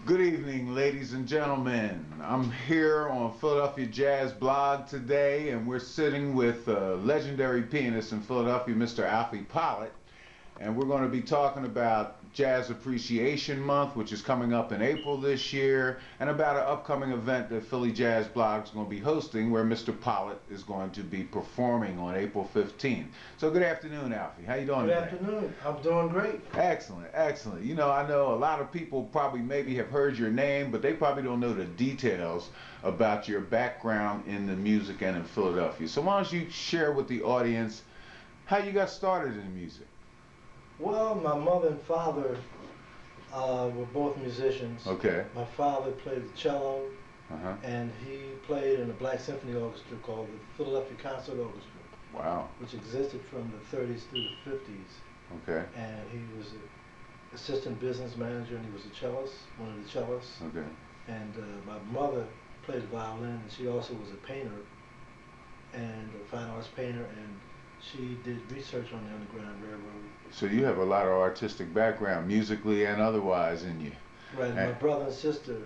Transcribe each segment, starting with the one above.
Good evening, ladies and gentlemen. I'm here on Philadelphia Jazz Blog today, and we're sitting with legendary pianist in Philadelphia, Mr. Alfie Pollitt, and we're going to be talking about Jazz Appreciation Month, which is coming up in April this year, and about an upcoming event that Philly Jazz Blog is going to be hosting, where Mr. Pollitt is going to be performing on April 15th. So good afternoon, Alfie. How you doing today? Good afternoon. I'm doing great. Excellent, excellent. You know, I know a lot of people probably maybe have heard your name, but they probably don't know the details about your background in the music and in Philadelphia. So why don't you share with the audience how you got started in music? Well, my mother and father were both musicians. Okay. My father played the cello, Uh-huh. and he played in a black symphony orchestra called the Philadelphia Concert Orchestra. Wow. Which existed from the 30s through the 50s. Okay. And he was an assistant business manager, and he was a cellist, one of the cellists. Okay. And my mother played the violin, and she also was a painter, and a fine arts painter, and she did research on the Underground Railroad. So you have a lot of artistic background, musically and otherwise, in you. Right. And my brother and sister,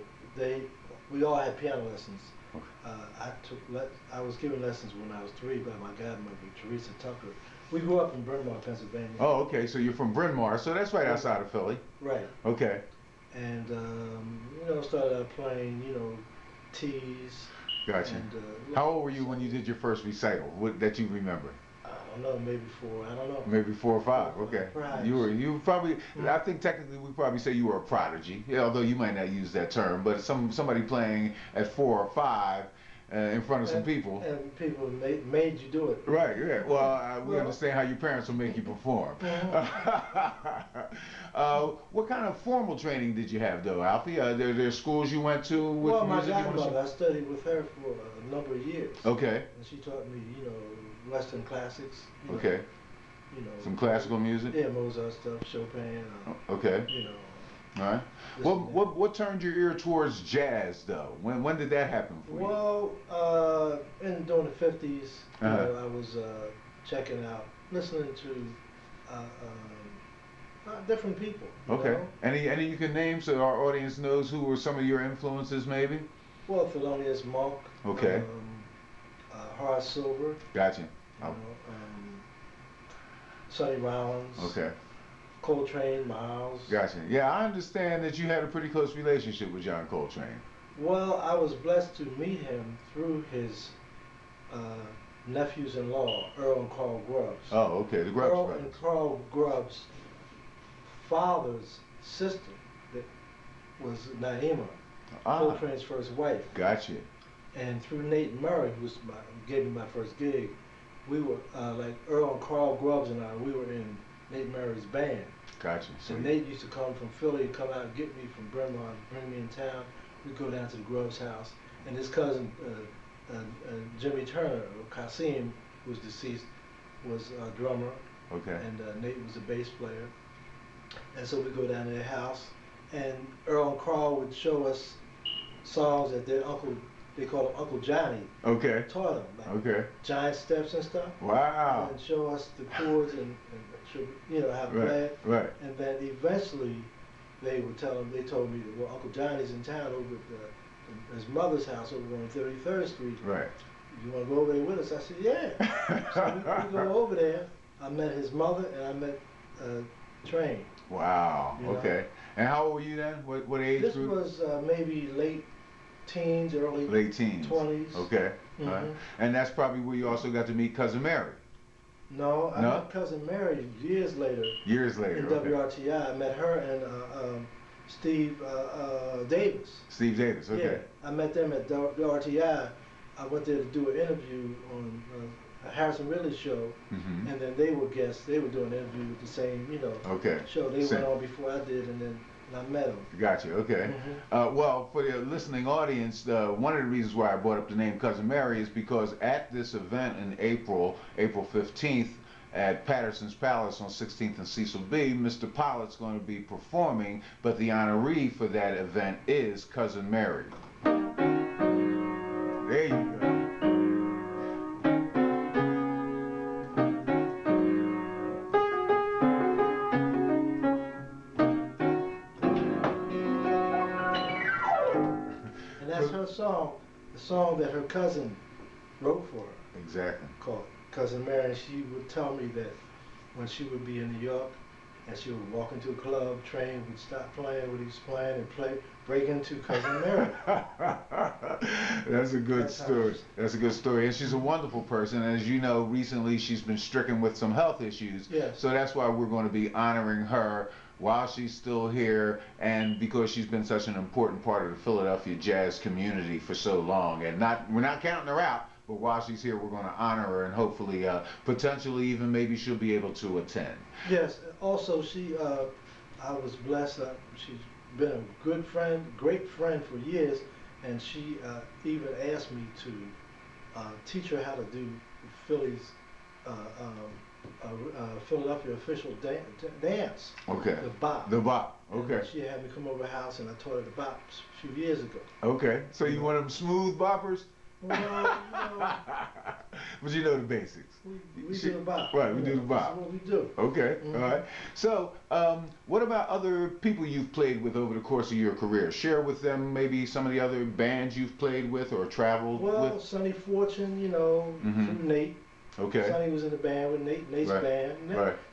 we all had piano lessons. Okay. I was given lessons when I was 3 by my godmother, Teresa Tucker. We grew up in Bryn Mawr, Pennsylvania. Oh, okay. So you're from Bryn Mawr, so that's right outside of Philly. Right. Okay. And started out playing, teas. Gotcha. And, how old were you when you did your first recital? That you remember? I don't know, maybe 4. I don't know. Maybe 4 or 5. Okay. Perhaps. You probably. I think technically we probably say you were a prodigy, although you might not use that term. But somebody playing at 4 or 5 in front of some people. And people made you do it. Right. Yeah. Well, we understand how your parents will make you perform. What kind of formal training did you have, though, Alfie? There schools you went to with well, music? My godmother, I studied with her for a number of years. Okay. And she taught me, Western classics. Okay. Some classical music? Yeah, Mozart stuff, Chopin. Okay. All right. What turned your ear towards jazz, though? When did that happen for you? Well, during the 50s, I was checking out, listening to different people. Okay. Any you can name so our audience knows who were some of your influences, maybe? Well, Thelonious Monk. Okay. Horace Silver. Gotcha. Sonny Rollins. Okay. Coltrane, Miles. Gotcha. Yeah, I understand that you had a pretty close relationship with John Coltrane. Well, I was blessed to meet him through his nephews-in-law, Earl and Carl Grubbs. Oh, okay, the Grubbs Earl brothers. and Carl Grubbs' father's sister that was Naima, Coltrane's first wife. Gotcha. And through Nate Murray, who gave me my first gig, we were, like Earl and Carl Grubbs and I, we were in Nate Murray's band. Gotcha. So Nate used to come from Philly, come out and get me from Bryn Mawr, bring me in town. We'd go down to the Grubbs' house. And his cousin, Jimmy Turner, or Kasim, who was deceased, was a drummer. Okay. And Nate was a bass player. And so we'd go down to their house, and Earl and Carl would show us songs that their uncle, they called him Uncle Johnny. Okay. Taught them. Like giant steps and stuff. Wow. And show us the chords and how to play it. Right. And then eventually they told me that, well, Uncle Johnny's in town over at his mother's house over on 33rd Street. Right. You want to go over there with us? I said, yeah. So we go over there. I met his mother and I met Train. Wow. Okay. And how old were you then? What age group? This was maybe late teens, late teens. 20s. Okay. All right. And that's probably where you also got to meet Cousin Mary. No, I met Cousin Mary years later. Years later. In WRTI, I met her and Steve Davis. Steve Davis. Okay. Yeah, I met them at WRTI. I went there to do an interview on a Harrison Ridley show, and then they were guests. They were doing an interview with the same, show. They went on before I did, and I met them. Gotcha. Okay. Well, for the listening audience, one of the reasons why I brought up the name Cousin Mary is because at this event in April 15th, at Patterson's Palace on 16th and Cecil B, Mr. Pollitt's going to be performing, but the honoree for that event is Cousin Mary. There you go. her song, the song that her cousin wrote for her. Exactly. Called Cousin Mary. And she would tell me that when she would be in New York and she would walk into a club, Train would stop playing what he was playing and break into Cousin Mary. That's a good story. That's a good story. And she's a wonderful person. As you know, recently she's been stricken with some health issues. Yes. So that's why we're going to be honoring her while she's still here, and because she's been such an important part of the Philadelphia jazz community for so long. And we're not counting her out, but while she's here, we're going to honor her, and hopefully, potentially even maybe she'll be able to attend. Yes. Also, I was blessed. She's been a good friend, great friend for years, and she even asked me to teach her how to do Philly's Philadelphia official dance. Okay. The bop. The bop. Okay. And she had me come over the house, and I taught her the bop a few years ago. Okay. So you want them smooth boppers? Well, no. But you know the basics. We do the bop. Right, we do the bop. That's what we do. Okay, all right. So, what about other people you've played with over the course of your career? Share with them maybe some of the other bands you've played with or traveled with. Well, Sonny Fortune, you know, from Nate. Okay. Sonny was in the band with Nate's band.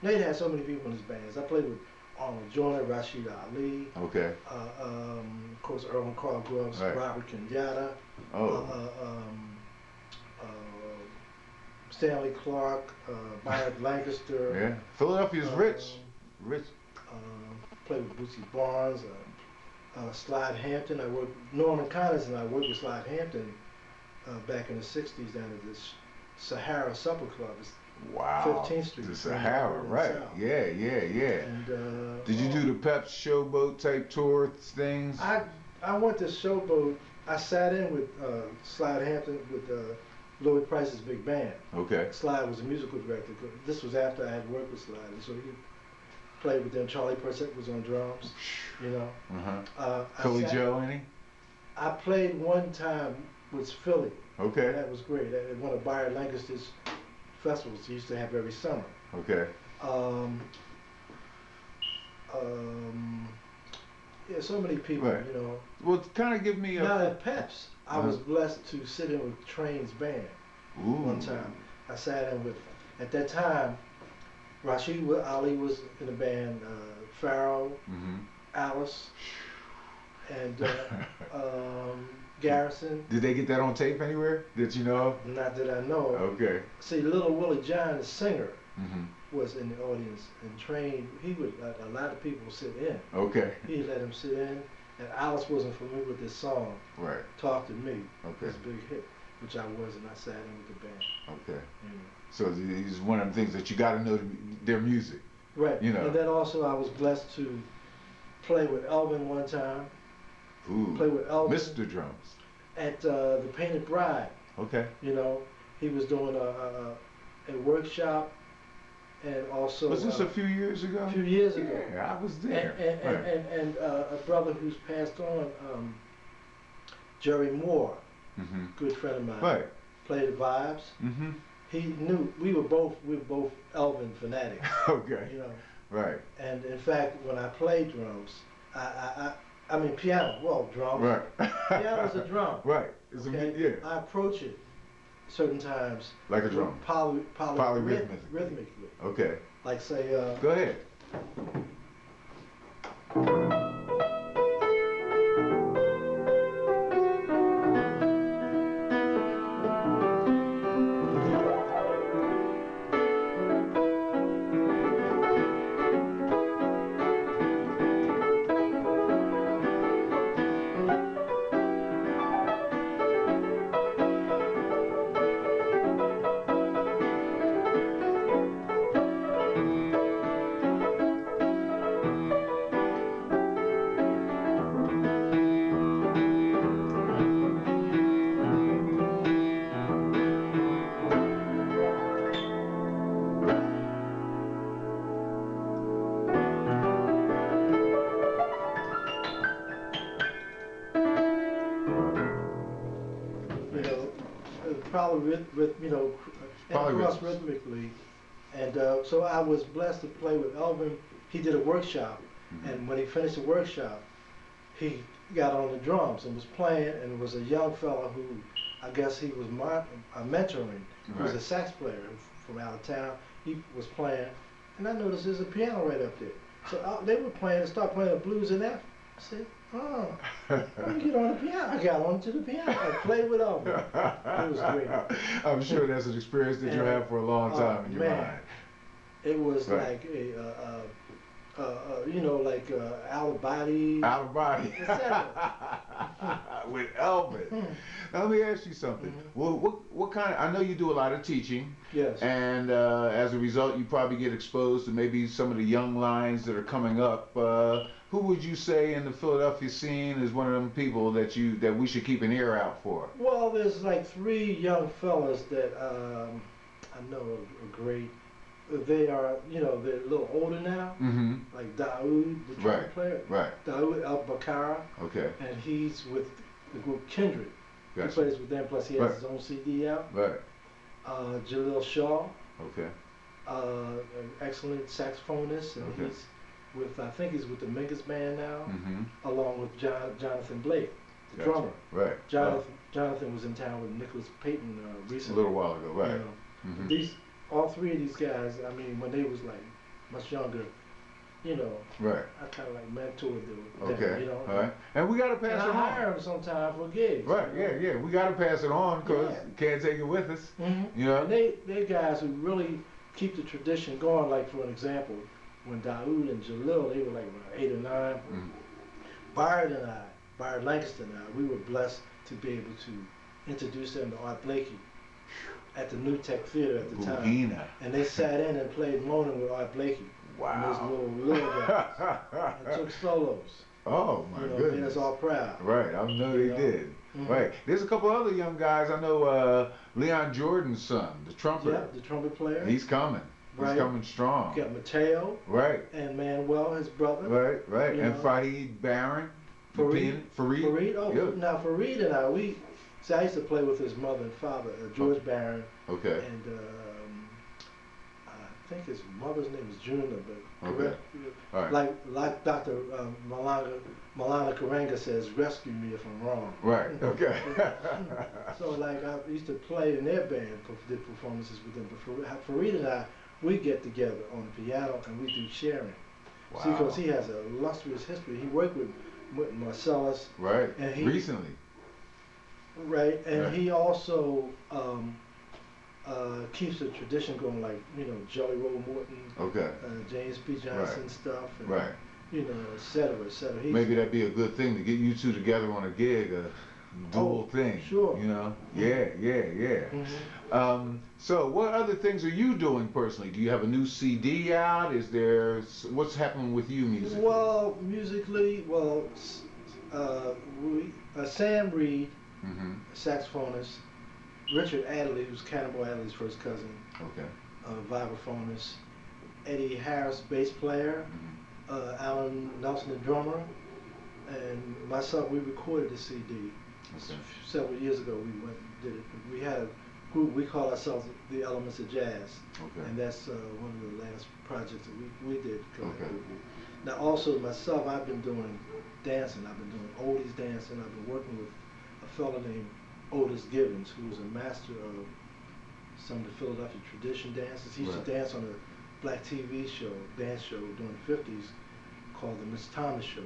Nate had so many people in his bands. I played with Arnold Joyner, Rashid Ali. Okay. Of course, Irwin Carl Groves, Robert Kenyatta. Stanley Clark, Bynard Lancaster. Yeah. Philadelphia's rich. Played with Bootsy Barnes, Slide Hampton. I worked with Norman Connors, and I worked with Slide Hampton back in the 60s down at this Sahara Supper Club. Wow. 15th Street. The Sahara, right. Yeah. And, did you do the Pep Showboat type tour things? I went to Showboat. I sat in with Slide Hampton with Louis Price's big band. Okay. Slide was a musical director. This was after I had worked with Slide, and so he played with them. Charlie Persett was on drums, you know. Philly Joe, any? I played one time with Philly. Okay. That was great. At one of Bynard Lancaster's festivals he used to have every summer. Okay. Yeah, so many people, you know. Well, kind of give me a... Now at Peps, I was blessed to sit in with Train's band. One time. I sat in with, at that time, Rashid Ali was in the band, Pharaoh, Alice, and Garrison. Did they get that on tape anywhere that you know of? Not that I know of. Okay. See, Little Willie John, the singer, was in the audience, and Train, he would let a lot of people sit in. Okay. He let him sit in, and Alice wasn't familiar with this song. Right. Talk to Me. Okay. This big hit, which I was, and I sat in with the band. Okay. So it's one of the things that you got to know their music. Right. You know. And then also I was blessed to play with Elvin one time. Play with Elvin. Mr. Drums. At the Painted Bride. Okay. You know, he was doing a workshop. And also, was this a few years ago? A few years ago. Yeah, I was there. And a brother who's passed on, Jerry Moore, good friend of mine, played the vibes. He knew we were both Elvin fanatics. Okay. You know. Right. And in fact, when I played drums, I mean piano. Well, drums. Right. Piano's a drum. Right. It's okay? I approach it certain times like a drum. Polyrhythmically. Okay. Like say. Go ahead. cross rhythmically, and so I was blessed to play with Elvin. He did a workshop, and when he finished the workshop, he got on the drums and was playing, and it was a young fella who, I guess he was mentoring. He was a sax player from out of town. He was playing, and I noticed there's a piano right up there. So they were playing, started playing the blues and that. I said, oh, let me get on the piano. I got onto the piano. I played with them. It was great. I'm sure that's an experience that you'll have for a long time in your mind. It was like you know, like out of body. Out of body. With Elvis. Now let me ask you something. Well, what kind of, I know you do a lot of teaching. Yes. And as a result, you probably get exposed to maybe some of the young lines that are coming up. Who would you say in the Philadelphia scene is one of them people that we should keep an ear out for? Well, there's like 3 young fellas that I know are great. They are, you know, they're a little older now. Like Daoud, the trumpet player. Right. Daoud Al-Bakara. Okay. And he's with the group Kindred. Gotcha. He plays with them, plus he has his own CD out. Right. Jalil Shaw. Okay. An excellent saxophonist, and he's with, I think he's with the Mingus Band now, along with Jonathan Blake, the drummer. Right. Jonathan was in town with Nicholas Payton recently. A little while ago, right. You know. All 3 of these guys, I mean, when they was like much younger, you know, I kind of like mentored them. Okay. You know. All right. And we got to pass it on. I hire them sometime for gigs. Right. You know? Yeah. We got to pass it on because can't take it with us. You know. And they guys who really keep the tradition going. Like for an example, when Daoud and Jalil, they were like around 8 or 9. Byard Lancaster and I, we were blessed to be able to introduce them to Art Blakey at the New Tech Theater at the time. And they sat in and played Moaning with Art Blakey. Wow. And those little guys. And took solos. Oh my goodness. Made us all proud. Right, I know they did. Right. There's a couple other young guys. I know Leon Jordan's son, the trumpeter. Yeah, the trumpet player. He's coming. He's coming strong. You got Mateo. Right. And Manuel, his brother. Right. And Farid Barron. Farid. Oh, yeah. Now Farid and I, see, I used to play with his mother and father, George Barron. Okay. And I think his mother's name is Juna, but okay. All right. Like Dr. Malana Karanga says, rescue me if I'm wrong. Right. Okay. So like I used to play in their band, did performances with them. But Farid and I, we get together on the piano and we do sharing. Wow. See, because he has a illustrious history. He worked with Marcellus. Right. And recently. Right, and he also keeps the tradition going, like, you know, Jelly Roll Morton, James P. Johnson stuff, and, you know, et cetera, et cetera. Maybe that'd be a good thing to get you 2 together on a gig, a dual thing. Sure. You know? Yeah. So what other things are you doing personally? Do you have a new CD out? What's happening with you musically? Well, musically, Sam Reed, saxophonist, Richard Adderley, who's Cannonball Adderley's first cousin, vibraphonist, Eddie Harris, bass player, Alan Nelson, the drummer, and myself. We recorded the CD several years ago. We went and did it. We had a group. We call ourselves the Elements of Jazz, and that's one of the last projects that we did. Now, also myself, I've been doing dancing. I've been doing oldies dancing. I've been working with a fellow named Otis Gibbons, who was a master of some of the Philadelphia tradition dances. He used to dance on a black TV show, dance show during the 50s called the Miss Thomas Show.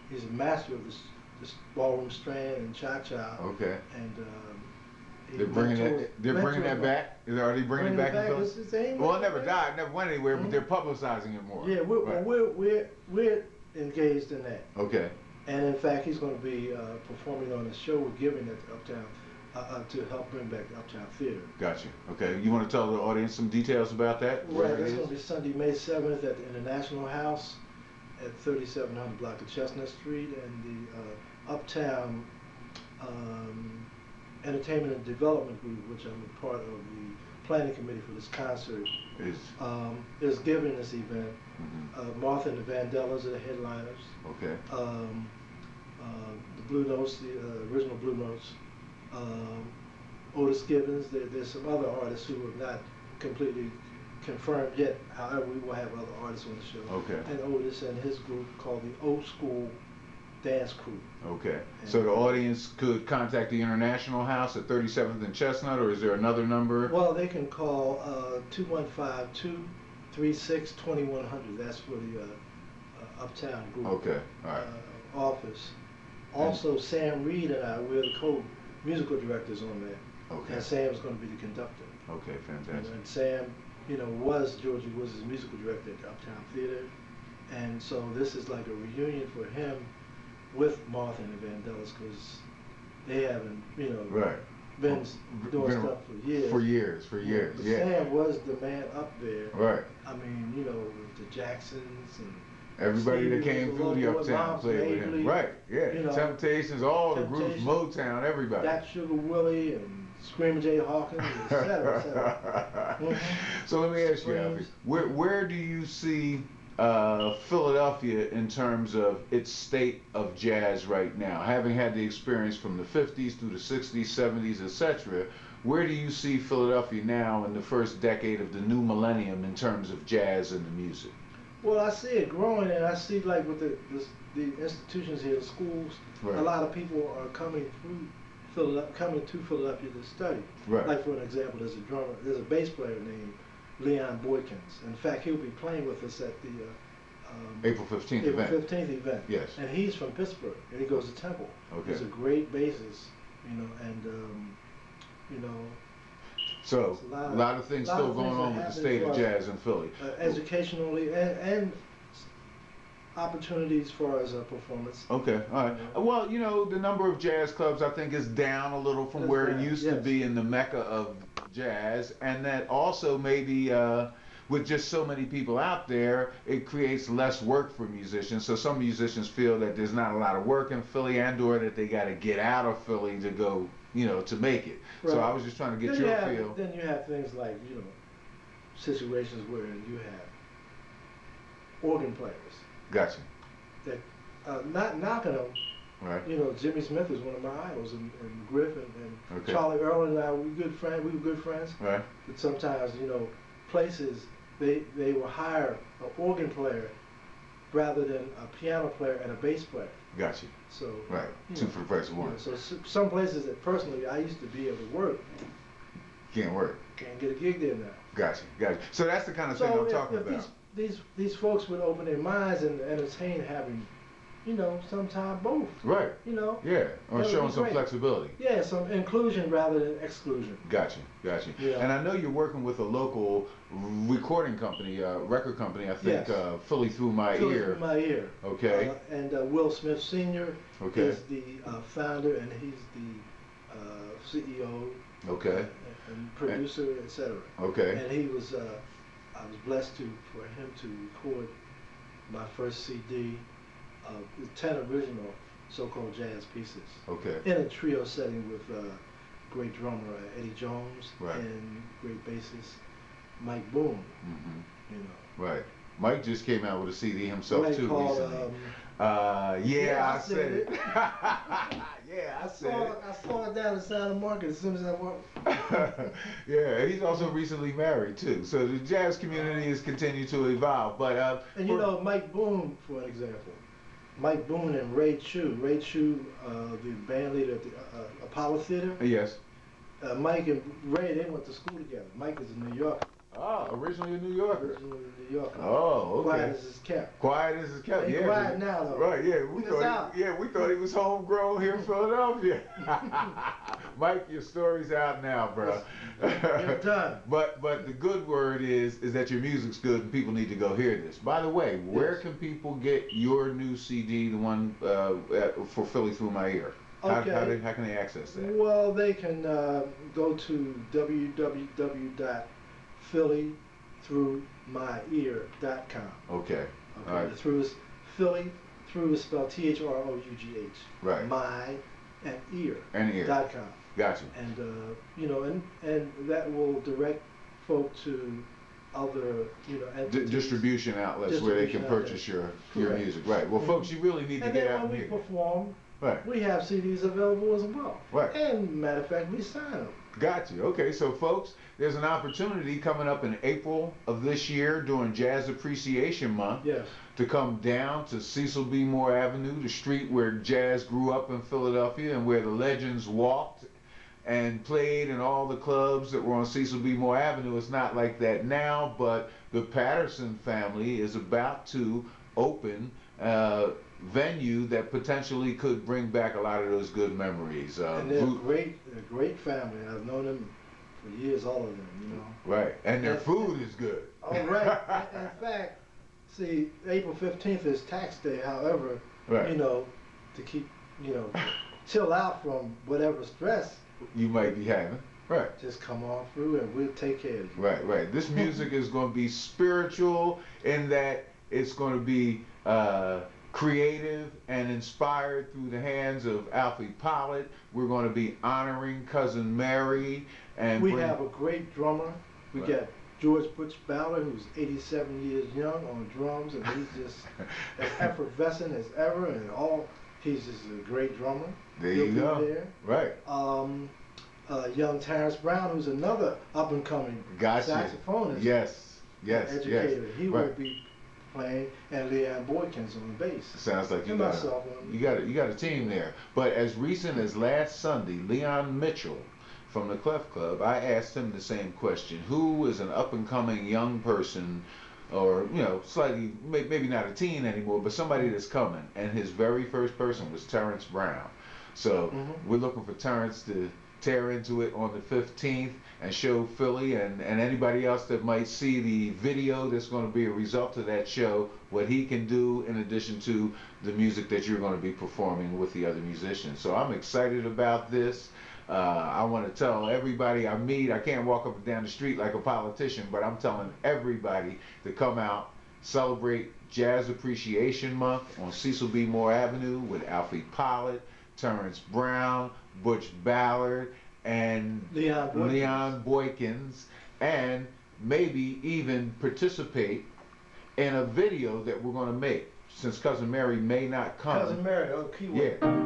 He's a master of this ballroom strand and cha-cha. Okay. And they're bringing that back? Are they bringing it back in Philadelphia? Well, it never died, never went anywhere, but they're publicizing it more. Yeah, we're engaged in that. Okay. And in fact, he's going to be performing on a show we're giving at the Uptown to help bring back the Uptown Theater. Gotcha. Okay. You want to tell the audience some details about that? Right. That's going to be Sunday, May 7th at the International House at 3700 block of Chestnut Street, and the Uptown Entertainment and Development Group, which I'm a part of the planning committee for this concert, is giving this event. Martha and the Vandellas are the headliners. Okay. The Blue Notes, the original Blue Notes. Otis Gibbons. There's some other artists who have not completely confirmed yet. However, we will have other artists on the show. Okay. And Otis and his group called the Old School dance crew. Okay. So the audience could contact the International House at 37th and Chestnut, or is there another number? Well, they can call 215-236-2100. That's for the Uptown group. Okay. All right. Office. Also, Sam Reed and I, we're the co-musical directors on that. Okay. And Sam's going to be the conductor. Okay, fantastic. And Sam, Georgie was his musical director at the Uptown Theater. And so this is like a reunion for him with Martha and the Vandellas, because they haven't, right. been doing stuff for years. For years, But yeah. Sam was the man up there. Right. I mean, with the Jacksons and everybody that came through the Uptown played with him. Right, yeah. Temptations, all the groups, Motown, everybody. That Sugar Willie and Screaming Jay Hawkins, etc., etc. So let me ask you, Alfie, where do you see Philadelphia in terms of its state of jazz right now? Having had the experience from the 50s through the 60s, 70s, etc., where do you see Philadelphia now in the first decade of the new millennium in terms of jazz and the music? Well, I see it growing, and I see like with the institutions here, the schools, right. A lot of people are coming to Philadelphia to study. Right. Like for an example, there's a bass player named Leon Boykins. In fact, he'll be playing with us at the April 15th event. April 15th event. Yes. And he's from Pittsburgh, and he goes to Temple. Okay. He's a great bassist, So a lot of things still going on with the state of jazz in Philly. Educationally and opportunities for as a performance. Okay, all right. Well, the number of jazz clubs I think is down a little from where it used to be in the mecca of jazz, and that also maybe with just so many people out there, it creates less work for musicians. So some musicians feel that there's not a lot of work in Philly, and/or that they got to get out of Philly to go, to make it. Right. So I was just trying to get your feel. Then you have things like, situations where you have organ players. Gotcha. That not knocking them. Right. Jimmy Smith is one of my idols, and Griff and Charlie Earl and I, we were good friends. Right. But sometimes, places they will hire an organ player rather than a piano player and a bass player. Gotcha. So right, two for the price of one. So some places that personally I used to be able to work. Can't work. Can't get a gig there now. Gotcha. So that's the kind of thing I'm talking about. These folks would open their minds and entertain having, sometime both. Right. Yeah, or showing some flexibility. Yeah, some inclusion rather than exclusion. Gotcha. Yeah. And I know you're working with a local recording company, record company, I think, yes. Philly Through My Ear. Through My Ear. Okay. And Will Smith Sr. Okay. is the founder, and he's the CEO. Okay. And producer, etc. Okay. And he was, I was blessed for him to record my first CD. 10 original so-called jazz pieces. Okay. In a trio setting with great drummer Eddie Jones, right. And great bassist Mike Boone. Mm-hmm. Right. Mike just came out with a CD himself too recently. I said it. I saw it down the side of the market as soon as I walked. Yeah, he's also recently married too. So the jazz community has continued to evolve. But and Mike Boone, for an example. Mike Boone and Ray Chu. Ray Chu, the band leader at the Apollo Theater. Yes. Mike and Ray, they went to school together. Mike is a New Yorker. Oh, originally a New Yorker. Originally a New Yorker. Oh, okay. Quiet as his kept. Quiet as his kept. He's quiet now, though. Right. Yeah. We thought he was homegrown here in Philadelphia. Mike, your story's out now, bro. You're done. But the good word is that your music's good and people need to go hear this. By the way, where can people get your new CD, the one for Philly Through My Ear? Okay. How can they access that? Well, they can go to www.phillythroughmyear.com. Okay. All right. Philly, through is spelled THROUGH. Right. My and ear. And ear.com. Gotcha. And and that will direct folk to other distribution outlets where they can purchase your music. Right. Well, folks, you really need to get out and then when we perform. Right. We have CDs available as well. Right. And matter of fact, we sign them. Got you. Okay, so folks, there's an opportunity coming up in April of this year during Jazz Appreciation Month. Yes. To come down to Cecil B. Moore Avenue, the street where jazz grew up in Philadelphia and where the legends walked and played in all the clubs that were on Cecil B. Moore Avenue. It's not like that now, but the Patterson family is about to open a venue that potentially could bring back a lot of those good memories. And they're a great family. I've known them for years, all of them, you know. Right, and their food is good. Oh, right. In fact, see, April 15th is tax day, however, right. You know, to keep, you know, chill out from whatever stress you might be having. Right. Just come on through and we'll take care of you. Right, right. This music is going to be spiritual in that it's going to be creative and inspired through the hands of Alfie Pollitt. We're going to be honoring Cousin Mary. And we have a great drummer. We got George Butch Ballard, who's 87 years young, on drums, and he's just as effervescent as ever, and he's just a great drummer. There you go. There. Right. Young Terrence Brown, who's another up-and-coming saxophonist. Yes, yes, educator. Yes. He will be playing, and Leon Boykins on the bass. Sounds like you got a team there. But as recent as last Sunday, Leon Mitchell from the Clef Club, I asked him the same question. Who is an up-and-coming young person, or, you know, slightly, maybe not a teen anymore, but somebody that's coming? And his very first person was Terrence Brown. So we're looking for Terrence to tear into it on the 15th and show Philly and anybody else that might see the video that's going to be a result of that show what he can do in addition to the music that you're going to be performing with the other musicians. So I'm excited about this. I want to tell everybody I meet, I can't walk up and down the street like a politician, but I'm telling everybody to come out, celebrate Jazz Appreciation Month on Cecil B. Moore Avenue with Alfie Pollitt, Terrence Brown, Butch Ballard, and Leon Boykins, and maybe even participate in a video that we're going to make, since Cousin Mary may not come. Cousin Mary, keyword. Yeah.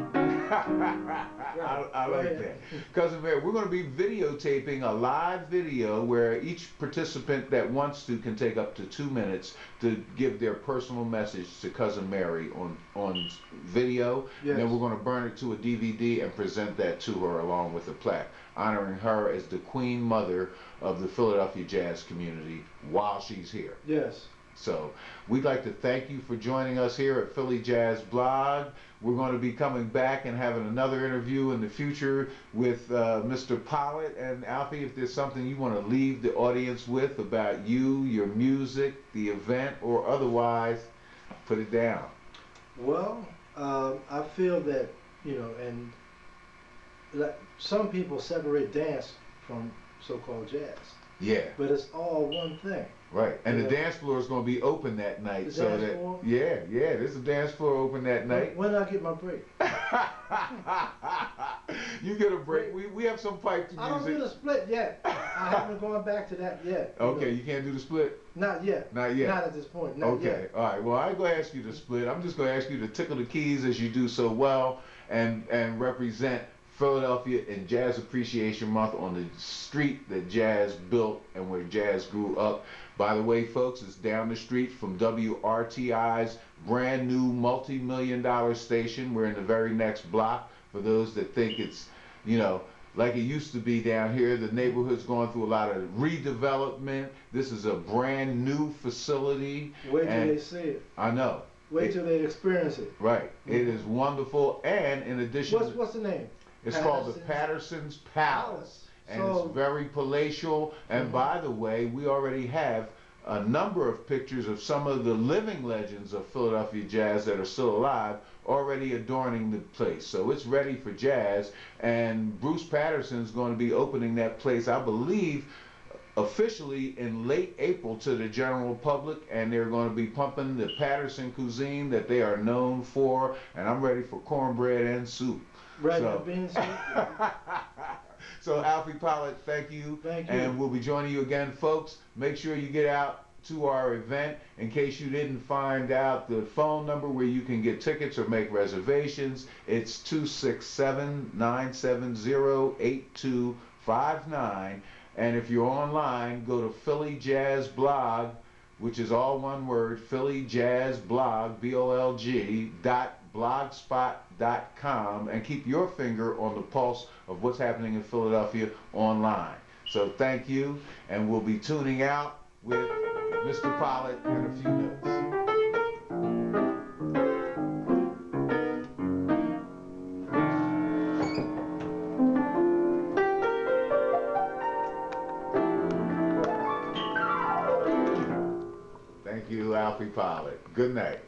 I like that. Cousin Mary, we're going to be videotaping a live video where each participant that wants to can take up to 2 minutes to give their personal message to Cousin Mary on video. Yes. And then we're going to burn it to a DVD and present that to her along with a plaque, honoring her as the Queen Mother of the Philadelphia jazz community while she's here. Yes. So we'd like to thank you for joining us here at Philly Jazz Blog. We're going to be coming back and having another interview in the future with Mr. Pollitt. And Alfie, if there's something you want to leave the audience with about you, your music, the event, or otherwise, put it down. Well, I feel that, you know, and some people separate dance from so-called jazz. Yeah. But it's all one thing. Right, and the dance floor is going to be open that night. The dance floor? Yeah, there's a dance floor open that night. When do I get my break? You get a break. We have some pipe music. I don't do the split yet. I haven't gone back to that yet. Okay, you can't do the split? Not yet. Not yet. Not at this point. Not yet. All right. Well, I ain't going to ask you to split. I'm just going to ask you to tickle the keys as you do so well and represent Philadelphia in Jazz Appreciation Month on the street that jazz built and where jazz grew up. By the way, folks, it's down the street from WRTI's brand new multi-million-dollar station. We're in the very next block. For those that think it's, you know, like it used to be down here, the neighborhood's going through a lot of redevelopment. This is a brand new facility. Wait till they see it. I know. Wait till they experience it. Right. It is wonderful. And in addition, what's the name? It's called the Patterson's Palace. And it's very palatial. And by the way, we already have a number of pictures of some of the living legends of Philadelphia jazz that are still alive already adorning the place. So it's ready for jazz. And Bruce Patterson's going to be opening that place, I believe, officially in late April to the general public. And they're going to be pumping the Patterson cuisine that they are known for. And I'm ready for cornbread and soup. Bread and beans. So Alfie Pollitt, thank you. Thank you. And we'll be joining you again, folks. Make sure you get out to our event. In case you didn't find out the phone number where you can get tickets or make reservations, it's 267-970-8255. 59. And if you're online, go to Philly Jazz Blog, which is all one word, Philly Jazz Blog, BOLG.blogspot.com, and keep your finger on the pulse of what's happening in Philadelphia online. So thank you, and we'll be tuning out with Mr. Pollitt and a few notes. Thank you, Alfie Pollitt. Good night.